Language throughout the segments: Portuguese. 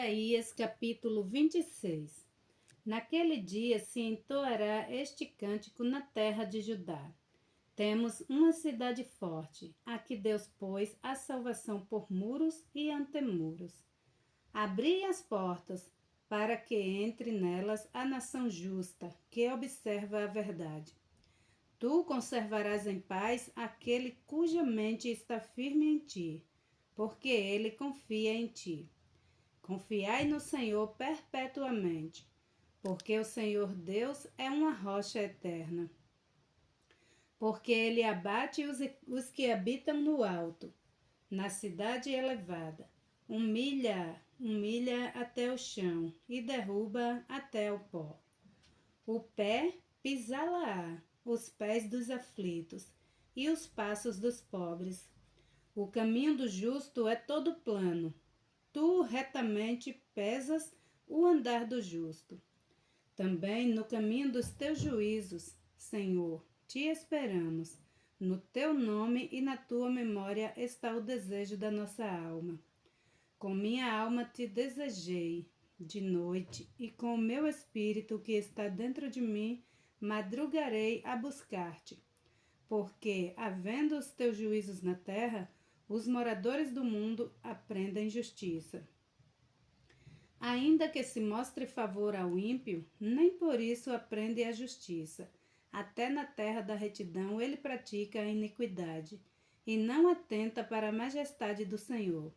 Isaías capítulo 26. Naquele dia se entoará este cântico na terra de Judá. Temos uma cidade forte, a que Deus pôs a salvação por muros e antemuros. Abri as portas, para que entre nelas a nação justa, que observa a verdade. Tu conservarás em paz aquele cuja mente está firme em ti, porque ele confia em ti. Confiai no Senhor perpetuamente, porque o Senhor Deus é uma rocha eterna. Porque ele abate os que habitam no alto, na cidade elevada, humilha até o chão e derruba até o pó. O pé pisá-la-á, os pés dos aflitos e os passos dos pobres. O caminho do justo é todo plano. Tu retamente pesas o andar do justo. Também no caminho dos teus juízos, Senhor, te esperamos. No teu nome e na tua memória está o desejo da nossa alma. Com minha alma te desejei de noite, e com o meu espírito que está dentro de mim, madrugarei a buscar-te. Porque, havendo os teus juízos na terra, os moradores do mundo aprendem justiça. Ainda que se mostre favor ao ímpio, nem por isso aprende a justiça. Até na terra da retidão ele pratica a iniquidade, e não atenta para a majestade do Senhor.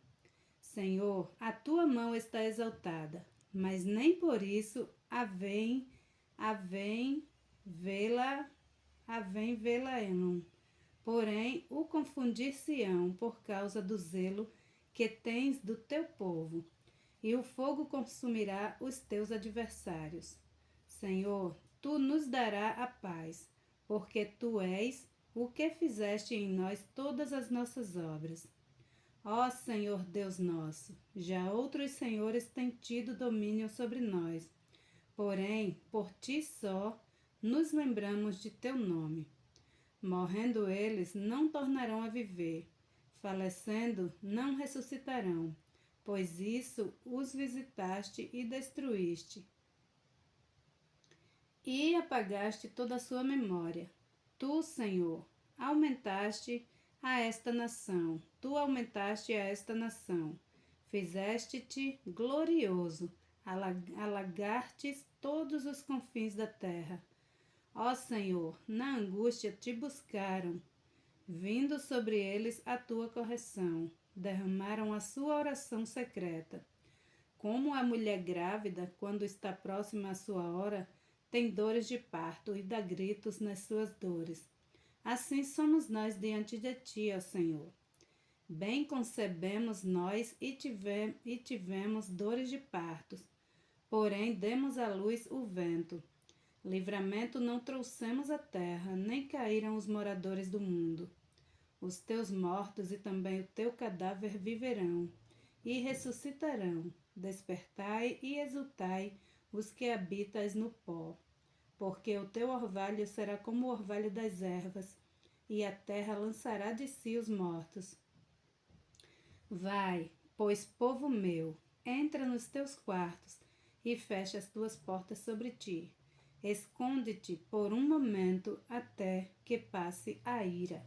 Senhor, a tua mão está exaltada, mas nem por isso vê-la-ão. Porém, o confundir-se-ão por causa do zelo que tens do teu povo, e o fogo consumirá os teus adversários. Senhor, tu nos darás a paz, porque tu és o que fizeste em nós todas as nossas obras. Ó Senhor Deus nosso, já outros senhores têm tido domínio sobre nós, porém, por ti só, nos lembramos de teu nome. Morrendo eles, não tornarão a viver. Falecendo, não ressuscitarão, pois isso os visitaste e destruíste. E apagaste toda a sua memória. Tu, Senhor, aumentaste a esta nação. Tu aumentaste a esta nação. Fizeste-te glorioso, alagastes todos os confins da terra. Ó Senhor, na angústia te buscaram, vindo sobre eles a tua correção, derramaram a sua oração secreta. Como a mulher grávida, quando está próxima à sua hora, tem dores de parto e dá gritos nas suas dores. Assim somos nós diante de ti, ó Senhor. Bem concebemos nós e tivemos dores de partos, porém demos à luz o vento. Livramento não trouxemos à terra, nem caíram os moradores do mundo. Os teus mortos e também o teu cadáver viverão, e ressuscitarão. Despertai e exultai os que habitais no pó, porque o teu orvalho será como o orvalho das ervas, e a terra lançará de si os mortos. Vai, pois, povo meu, entra nos teus quartos, e fecha as tuas portas sobre ti. Esconde-te por um momento até que passe a ira.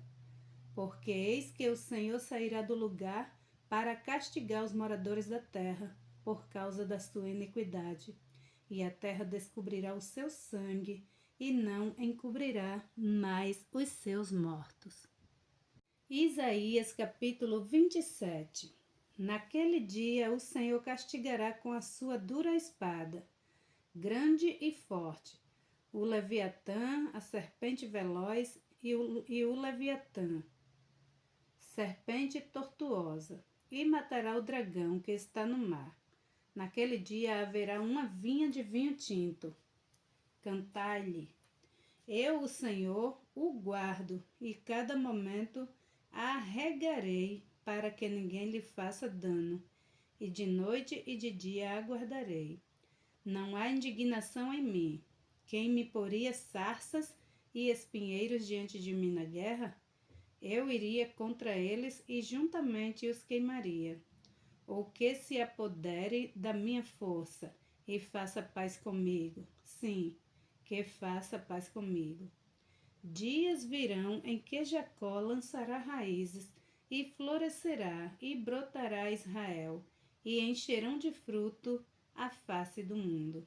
Porque eis que o Senhor sairá do lugar para castigar os moradores da terra por causa da sua iniquidade. E a terra descobrirá o seu sangue e não encobrirá mais os seus mortos. Isaías capítulo 27. Naquele dia o Senhor castigará com a sua dura espada, grande e forte, o Leviatã, a serpente veloz e o Leviatã, serpente tortuosa, e matará o dragão que está no mar. Naquele dia haverá uma vinha de vinho tinto. Cantai-lhe. Eu, o Senhor, o guardo, e cada momento a regarei, para que ninguém lhe faça dano, e de noite e de dia a guardarei. Não há indignação em mim. Quem me poria sarças e espinheiros diante de mim na guerra? Eu iria contra eles e juntamente os queimaria. ou que se apodere da minha força e faça paz comigo. Sim, que faça paz comigo. Dias virão em que Jacó lançará raízes e florescerá e brotará Israel, e encherão de fruto a face do mundo.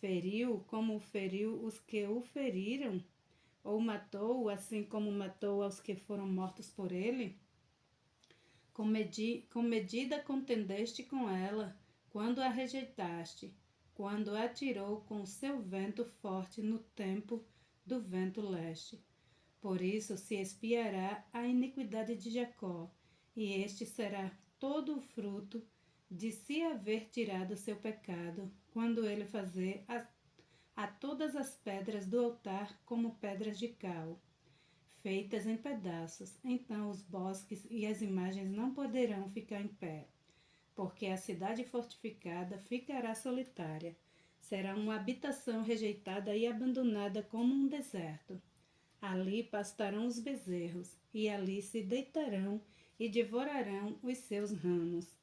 Feriu como feriu os que o feriram? Ou matou assim como matou aos que foram mortos por ele? Com medida contendeste com ela, quando a rejeitaste, quando a tirou com o seu vento forte no tempo do vento leste. Por isso se espiará a iniquidade de Jacó, e este será todo o fruto de se haver tirado seu pecado, quando ele fazer a todas as pedras do altar como pedras de cal, feitas em pedaços. Então os bosques e as imagens não poderão ficar em pé, porque a cidade fortificada ficará solitária. Será uma habitação rejeitada e abandonada como um deserto. Ali pastarão os bezerros, e ali se deitarão e devorarão os seus ramos.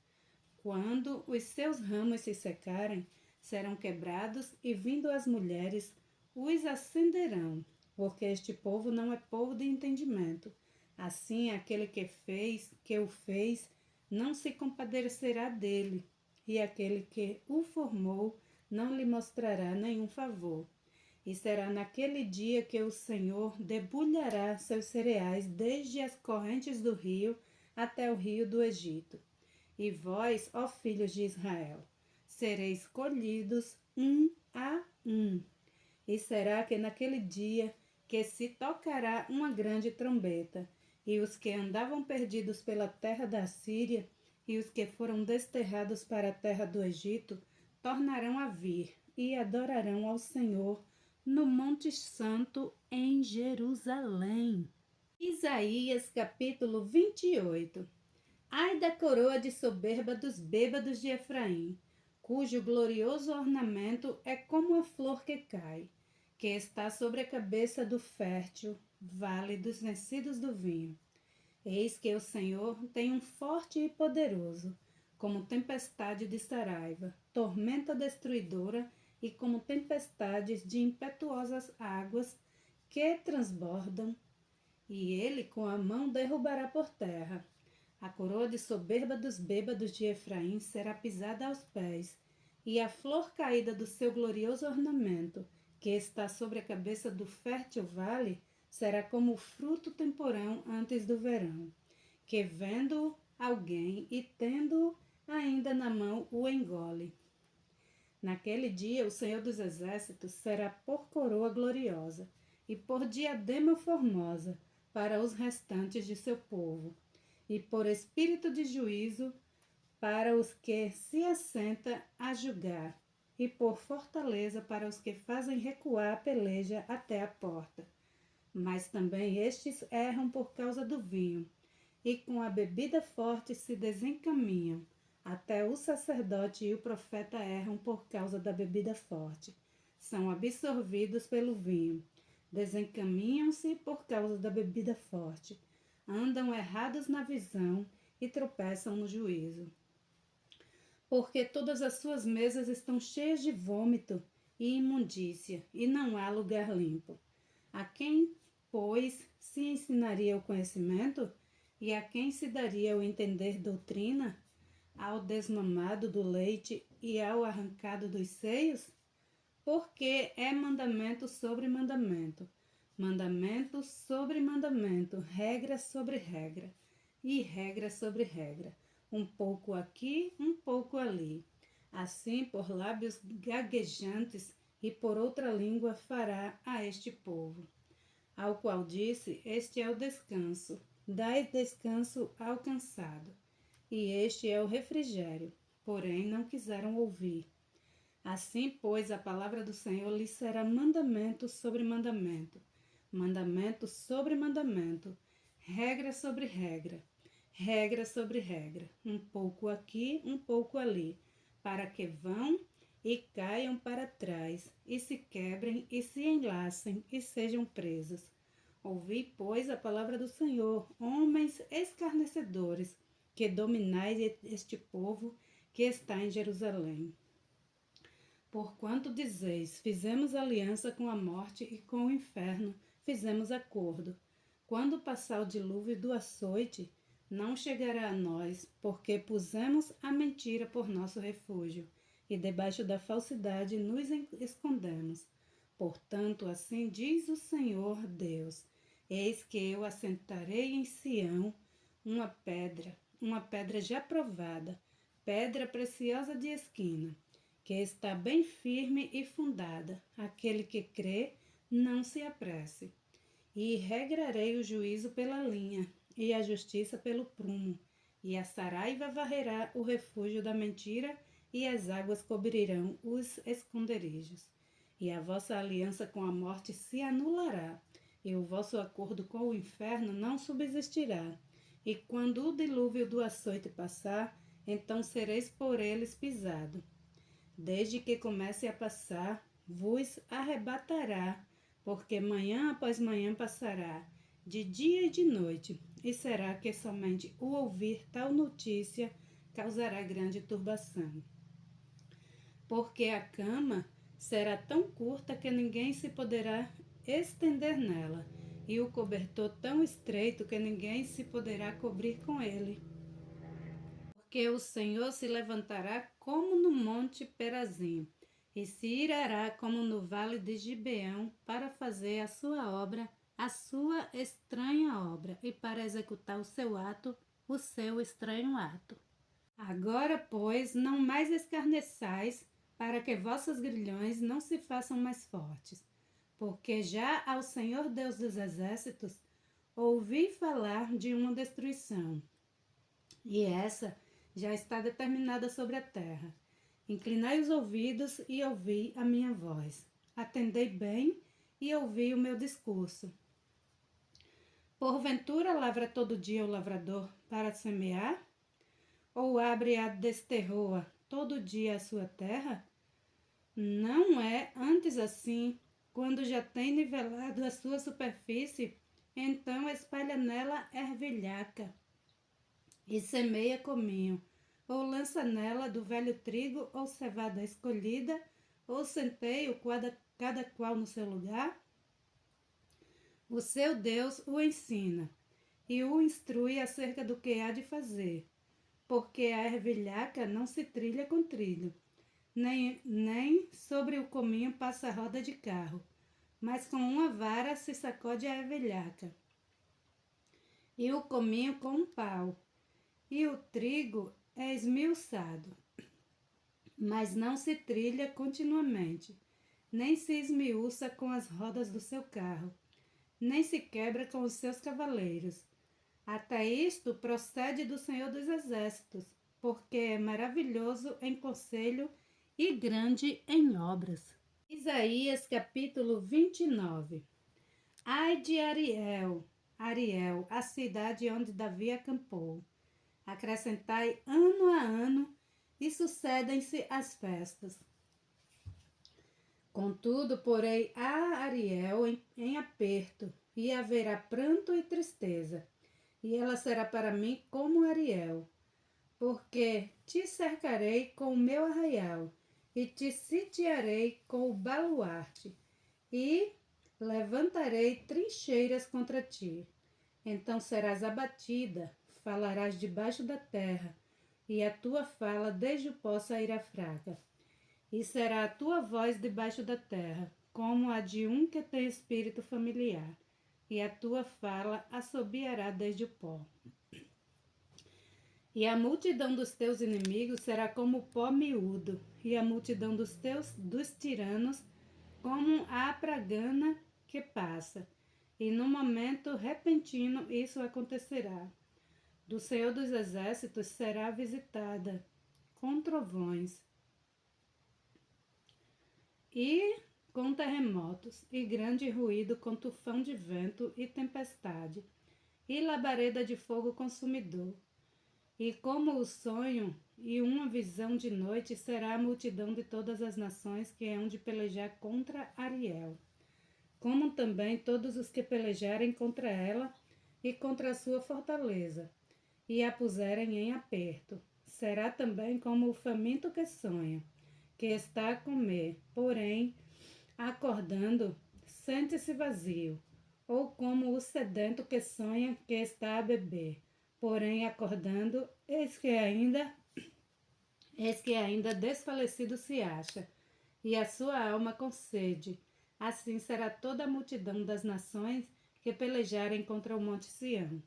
Quando os seus ramos se secarem, serão quebrados, e vindo as mulheres, os acenderão, porque este povo não é povo de entendimento. Assim, aquele que o fez, não se compadecerá dele, e aquele que o formou não lhe mostrará nenhum favor. E será naquele dia que o Senhor debulhará seus cereais desde as correntes do rio até o rio do Egito. E vós, ó filhos de Israel, sereis colhidos um a um. E será que naquele dia que se tocará uma grande trombeta, e os que andavam perdidos pela terra da Síria e os que foram desterrados para a terra do Egito tornarão a vir e adorarão ao Senhor no Monte Santo em Jerusalém. Isaías capítulo 28. Ai da coroa de soberba dos bêbados de Efraim, cujo glorioso ornamento é como a flor que cai, que está sobre a cabeça do fértil vale dos nascidos do vinho. Eis que o Senhor tem um forte e poderoso, como tempestade de Saraiva, tormenta destruidora e como tempestades de impetuosas águas que transbordam, e ele com a mão derrubará por terra. A coroa de soberba dos bêbados de Efraim será pisada aos pés, e a flor caída do seu glorioso ornamento, que está sobre a cabeça do fértil vale, será como o fruto temporão antes do verão, que vendo alguém e tendo ainda na mão o engole. Naquele dia o Senhor dos Exércitos será por coroa gloriosa e por diadema formosa para os restantes de seu povo, e por espírito de juízo para os que se assenta a julgar, e por fortaleza para os que fazem recuar a peleja até a porta. Mas também estes erram por causa do vinho, e com a bebida forte se desencaminham. Até o sacerdote e o profeta erram por causa da bebida forte. São absorvidos pelo vinho. Desencaminham-se por causa da bebida forte. Andam errados na visão e tropeçam no juízo. Porque todas as suas mesas estão cheias de vômito e imundícia, e não há lugar limpo. A quem, pois, se ensinaria o conhecimento? E a quem se daria o entender doutrina? Ao desmamado do leite e ao arrancado dos seios? Porque é mandamento sobre mandamento, mandamento sobre mandamento, regra sobre regra, e regra sobre regra, um pouco aqui, um pouco ali. Assim, por lábios gaguejantes e por outra língua fará a este povo. Ao qual disse, este é o descanso, dai descanso ao cansado, e este é o refrigério, porém não quiseram ouvir. Assim, pois, a palavra do Senhor lhes será mandamento sobre mandamento, mandamento sobre mandamento, regra sobre regra, regra sobre regra, um pouco aqui, um pouco ali, para que vão e caiam para trás, e se quebrem, e se enlacem, e sejam presos. Ouvi, pois, a palavra do Senhor, homens escarnecedores, que dominais este povo que está em Jerusalém. Porquanto dizeis, fizemos aliança com a morte e com o inferno, fizemos acordo. Quando passar o dilúvio do açoite, não chegará a nós, porque pusemos a mentira por nosso refúgio, e debaixo da falsidade nos escondemos. Portanto, assim diz o Senhor Deus, eis que eu assentarei em Sião uma pedra já provada, pedra preciosa de esquina, que está bem firme e fundada. Aquele que crê, não se apresse. E regrarei o juízo pela linha, e a justiça pelo prumo. E a saraiva varrerá o refúgio da mentira, e as águas cobrirão os esconderijos. E a vossa aliança com a morte se anulará, e o vosso acordo com o inferno não subsistirá. E quando o dilúvio do açoite passar, então sereis por eles pisado. Desde que comece a passar, vos arrebatará, porque manhã após manhã passará, de dia e de noite, e será que somente o ouvir tal notícia causará grande turbação. Porque a cama será tão curta que ninguém se poderá estender nela, e o cobertor tão estreito que ninguém se poderá cobrir com ele. Porque o Senhor se levantará como no monte Perazim, e se irará como no vale de Gibeão, para fazer a sua obra, a sua estranha obra, e para executar o seu ato, o seu estranho ato. Agora, pois, não mais escarneçais, para que vossos grilhões não se façam mais fortes. Porque já ao Senhor Deus dos Exércitos ouvi falar de uma destruição, e essa já está determinada sobre a terra. Inclinai os ouvidos e ouvi a minha voz. Atendei bem e ouvi o meu discurso. Porventura lavra todo dia o lavrador para semear? Ou abre a desterroa todo dia a sua terra? Não é antes assim, quando já tem nivelado a sua superfície, então espalha nela ervilhaca e semeia cominho, ou lança nela do velho trigo, ou cevada escolhida, ou centeio, cada qual no seu lugar? O seu Deus o ensina, e o instrui acerca do que há de fazer, porque a ervilhaca não se trilha com trilho, nem sobre o cominho passa a roda de carro, mas com uma vara se sacode a ervilhaca, e o cominho com um pau, e o trigo é esmiuçado, mas não se trilha continuamente, nem se esmiuça com as rodas do seu carro, nem se quebra com os seus cavaleiros. Até isto procede do Senhor dos Exércitos, porque é maravilhoso em conselho e grande em obras. Isaías capítulo 29. Ai de Ariel, Ariel, a cidade onde Davi acampou. Acrescentai ano a ano e sucedem-se as festas. Contudo, porei a Ariel em aperto, e haverá pranto e tristeza, e ela será para mim como Ariel, porque te cercarei com o meu arraial, e te sitiarei com o baluarte, e levantarei trincheiras contra ti. Então serás abatida, falarás debaixo da terra, e a tua fala desde o pó sairá fraca. E será a tua voz debaixo da terra, como a de um que tem espírito familiar, e a tua fala assobiará desde o pó. E a multidão dos teus inimigos será como pó miúdo, e a multidão dos tiranos como a pragana que passa. E no momento repentino isso acontecerá. Do Senhor dos Exércitos será visitada com trovões e com terremotos, e grande ruído com tufão de vento e tempestade, e labareda de fogo consumidor. E como o sonho e uma visão de noite será a multidão de todas as nações que hão de pelejar contra Ariel, como também todos os que pelejarem contra ela e contra a sua fortaleza. e a puserem em aperto. Será também como o faminto que sonha, que está a comer, porém, acordando, sente-se vazio, ou como o sedento que sonha que está a beber, porém, acordando, eis que ainda desfalecido se acha, e a sua alma com sede. Assim será toda a multidão das nações que pelejarem contra o monte Sião.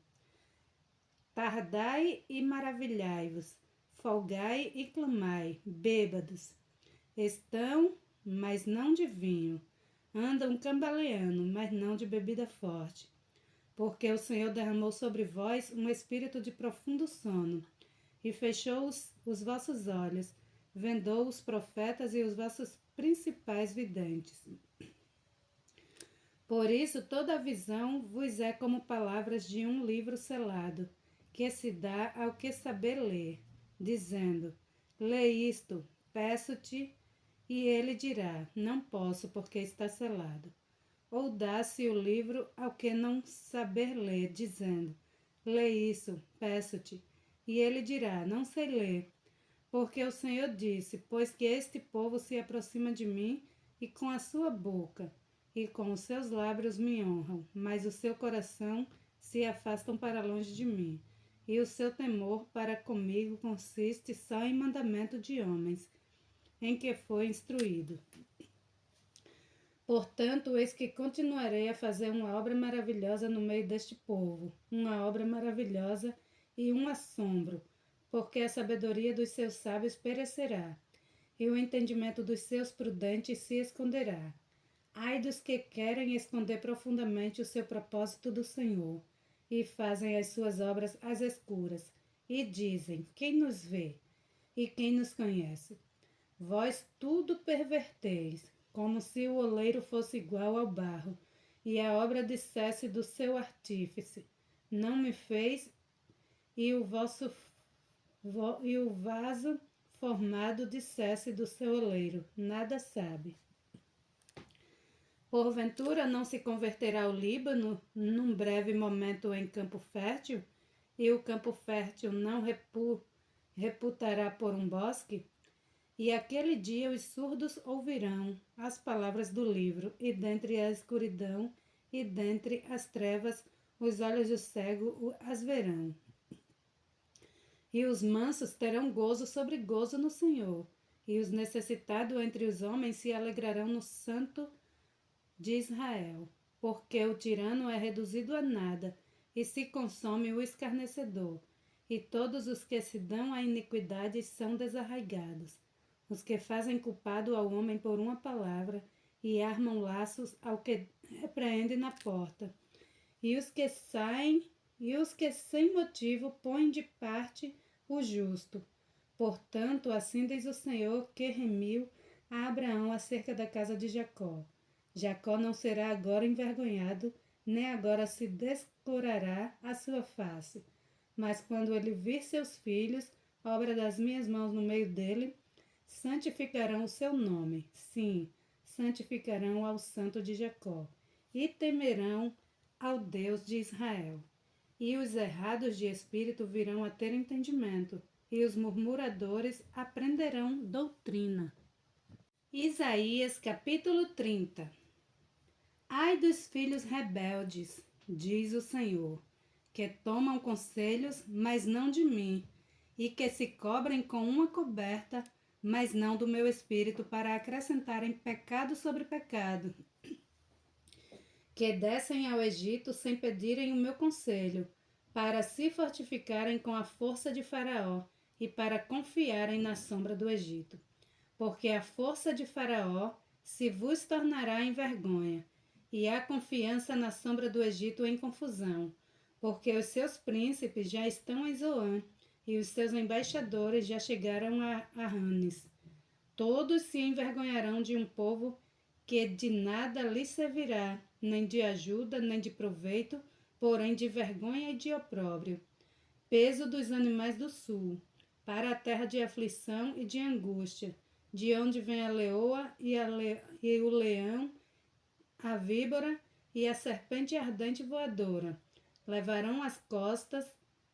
Tardai e maravilhai-vos, folgai e clamai, bêbados. Estão, mas não de vinho. Andam cambaleando, mas não de bebida forte. Porque o Senhor derramou sobre vós um espírito de profundo sono, e fechou os vossos olhos, vendou os profetas e os vossos principais videntes. Por isso toda a visão vos é como palavras de um livro selado, que se dá ao que saber ler, dizendo: lê isto, peço-te, e ele dirá: não posso, porque está selado. Ou dá-se o livro ao que não saber ler, dizendo: lê isso, peço-te, e ele dirá: não sei ler. Porque o Senhor disse: pois que este povo se aproxima de mim, e com a sua boca e com os seus lábios me honram, mas o seu coração se afastam para longe de mim. E o seu temor para comigo consiste só em mandamento de homens, em que foi instruído. Portanto, eis que continuarei a fazer uma obra maravilhosa no meio deste povo, uma obra maravilhosa e um assombro, porque a sabedoria dos seus sábios perecerá, e o entendimento dos seus prudentes se esconderá. Ai dos que querem esconder profundamente o seu propósito do Senhor, e fazem as suas obras às escuras, e dizem: quem nos vê? E quem nos conhece? Vós tudo perverteis, como se o oleiro fosse igual ao barro, e a obra dissesse do seu artífice: não me fez, e o vaso formado dissesse do seu oleiro: nada sabe. Porventura não se converterá o Líbano num breve momento em campo fértil, e o campo fértil não reputará por um bosque? E aquele dia os surdos ouvirão as palavras do livro, e dentre a escuridão e dentre as trevas os olhos do cego as verão. E os mansos terão gozo sobre gozo no Senhor, e os necessitados entre os homens se alegrarão no Santo de Israel, porque o tirano é reduzido a nada, e se consome o escarnecedor, e todos os que se dão à iniquidade são desarraigados. Os que fazem culpado ao homem por uma palavra, e armam laços ao que repreende na porta, e os que sem motivo põem de parte o justo. Portanto, assim diz o Senhor que remiu a Abraão acerca da casa de Jacó. Jacó não será agora envergonhado, nem agora se descorará a sua face. Mas quando ele vir seus filhos, obra das minhas mãos no meio dele, santificarão o seu nome. Sim, santificarão ao Santo de Jacó, e temerão ao Deus de Israel. E os errados de espírito virão a ter entendimento, e os murmuradores aprenderão doutrina. Isaías capítulo 30. Ai dos filhos rebeldes, diz o Senhor, que tomam conselhos, mas não de mim, e que se cobrem com uma coberta, mas não do meu espírito, para acrescentarem pecado sobre pecado, que descem ao Egito sem pedirem o meu conselho, para se fortificarem com a força de Faraó e para confiarem na sombra do Egito. Porque a força de Faraó se vos tornará em vergonha, e a confiança na sombra do Egito em confusão, porque os seus príncipes já estão em Zoan, e os seus embaixadores já chegaram a Ranes. Todos se envergonharão de um povo que de nada lhes servirá, nem de ajuda, nem de proveito, porém de vergonha e de opróbrio. Peso dos animais do sul, para a terra de aflição e de angústia, de onde vem a leoa e o leão, a víbora e a serpente ardente voadora. Levarão as costas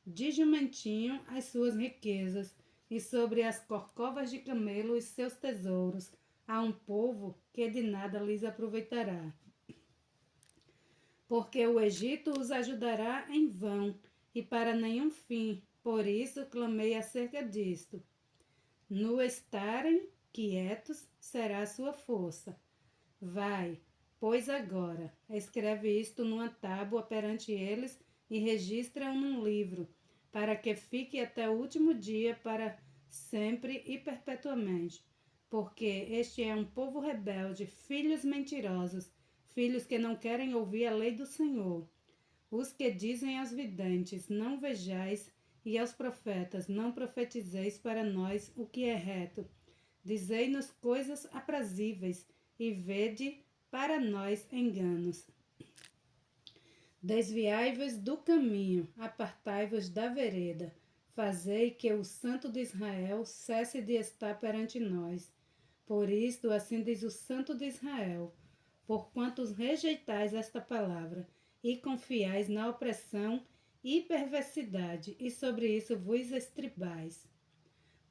de jumentinho as suas riquezas, e sobre as corcovas de camelo os seus tesouros, a um povo que de nada lhes aproveitará. Porque o Egito os ajudará em vão, e para nenhum fim, por isso clamei acerca disto. No estarem quietos será a sua força. Vai, pois agora, escreve isto numa tábua perante eles e registra-o num livro, para que fique até o último dia para sempre e perpetuamente. Porque este é um povo rebelde, filhos mentirosos, filhos que não querem ouvir a lei do Senhor. Os que dizem aos videntes, não vejais, e aos profetas, não profetizeis para nós o que é reto. Dizei-nos coisas aprazíveis, e vede para nós enganos. Desviai-vos do caminho, apartai-vos da vereda. Fazei que o Santo de Israel cesse de estar perante nós. Por isto, assim diz o Santo de Israel, porquanto rejeitais esta palavra, e confiais na opressão e perversidade, e sobre isso vos estribais.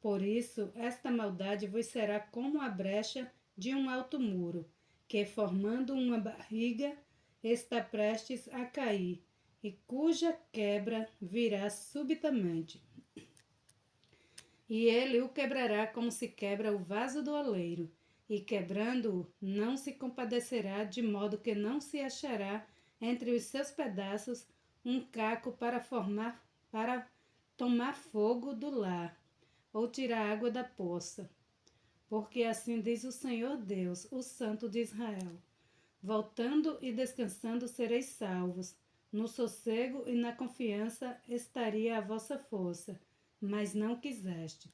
Por isso, esta maldade vos será como a brecha de um alto muro, que, formando uma barriga, está prestes a cair, e cuja quebra virá subitamente. E ele o quebrará como se quebra o vaso do oleiro, e quebrando-o, não se compadecerá, de modo que não se achará entre os seus pedaços um caco para tomar fogo do lar, ou tirar água da poça. Porque assim diz o Senhor Deus, o Santo de Israel: voltando e descansando sereis salvos, no sossego e na confiança estaria a vossa força, mas não quiseste.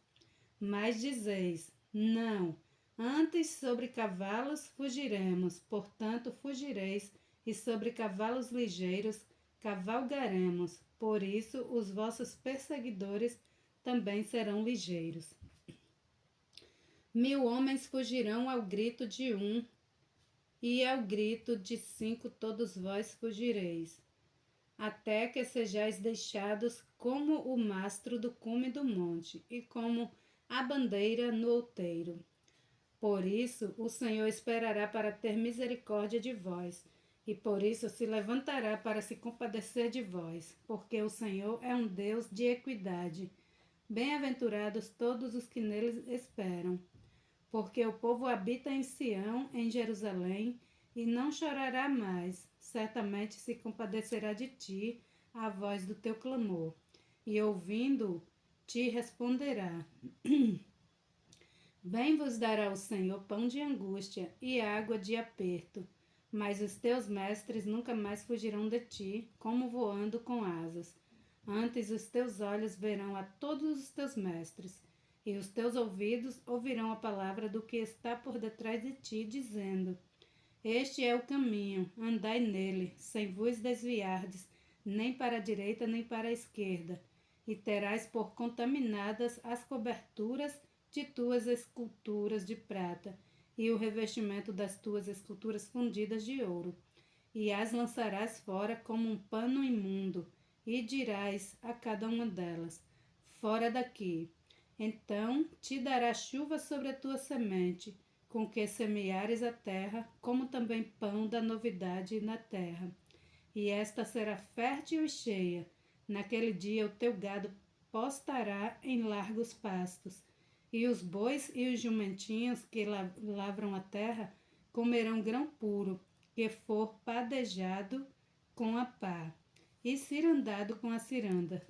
Mas dizeis, não, antes sobre cavalos fugiremos, portanto fugireis, e sobre cavalos ligeiros cavalgaremos, por isso os vossos perseguidores também serão ligeiros. 1000 homens fugirão ao grito de um, e ao grito de 5 todos vós fugireis, até que sejais deixados como o mastro do cume do monte, e como a bandeira no outeiro. Por isso o Senhor esperará para ter misericórdia de vós, e por isso se levantará para se compadecer de vós, porque o Senhor é um Deus de equidade. Bem-aventurados todos os que nele esperam. Porque o povo habita em Sião, em Jerusalém, e não chorará mais, certamente se compadecerá de ti a voz do teu clamor, e ouvindo, te responderá. Bem vos dará o Senhor pão de angústia e água de aperto, mas os teus mestres nunca mais fugirão de ti, como voando com asas. Antes os teus olhos verão a todos os teus mestres, e os teus ouvidos ouvirão a palavra do que está por detrás de ti, dizendo: este é o caminho, andai nele, sem vos desviardes, nem para a direita nem para a esquerda, e terás por contaminadas as coberturas de tuas esculturas de prata, e o revestimento das tuas esculturas fundidas de ouro, e as lançarás fora como um pano imundo, e dirás a cada uma delas: fora daqui. Então te dará chuva sobre a tua semente, com que semeares a terra, como também pão da novidade na terra. E esta será fértil e cheia. Naquele dia o teu gado postará em largos pastos, e os bois e os jumentinhos que lavram a terra comerão grão puro, que for padejado com a pá, e cirandado com a ciranda.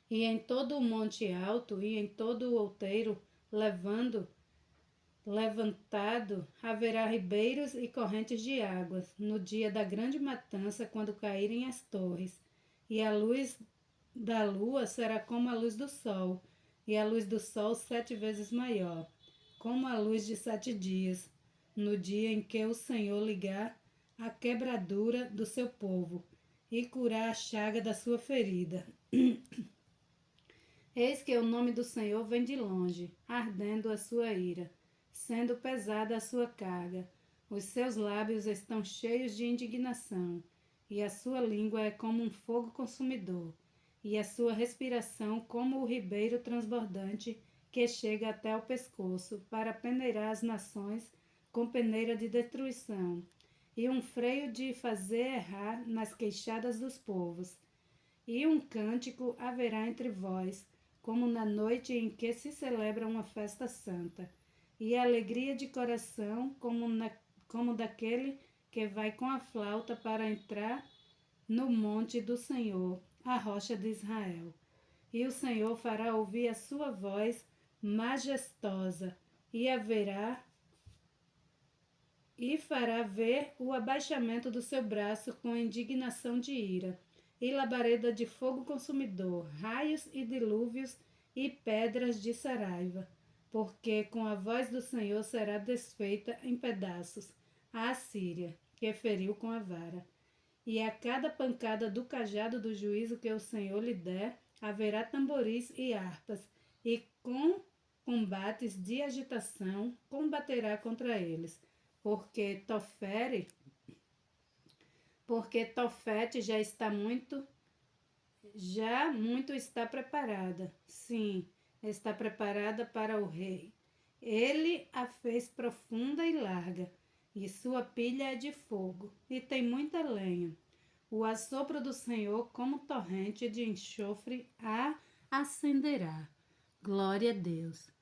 E em todo o monte alto, e em todo o outeiro, levantado, haverá ribeiros e correntes de águas, no dia da grande matança, quando caírem as torres. E a luz da lua será como a luz do sol, e a luz do sol 7 vezes maior, como a luz de 7 dias, no dia em que o Senhor ligar a quebradura do seu povo, e curar a chaga da sua ferida. Eis que o nome do Senhor vem de longe, ardendo a sua ira, sendo pesada a sua carga. Os seus lábios estão cheios de indignação, e a sua língua é como um fogo consumidor. e a sua respiração como o ribeiro transbordante que chega até o pescoço para peneirar as nações com peneira de destruição, e um freio de fazer errar nas queixadas dos povos. E um cântico haverá entre vós, como na noite em que se celebra uma festa santa, e alegria de coração como daquele que vai com a flauta para entrar no monte do Senhor, a rocha de Israel. E o Senhor fará ouvir a sua voz majestosa, e haverá e fará ver o abaixamento do seu braço com indignação de ira, e labareda de fogo consumidor, raios e dilúvios e pedras de saraiva, porque com a voz do Senhor será desfeita em pedaços a Assíria, que feriu com a vara. E a cada pancada do cajado do juízo que o Senhor lhe der, haverá tamboris e harpas, e com combates de agitação combaterá contra eles, porque Tofete já muito está preparada. Sim, está preparada para o rei. Ele a fez profunda e larga, e sua pilha é de fogo, e tem muita lenha. O assopro do Senhor, como torrente de enxofre, a acenderá. Glória a Deus.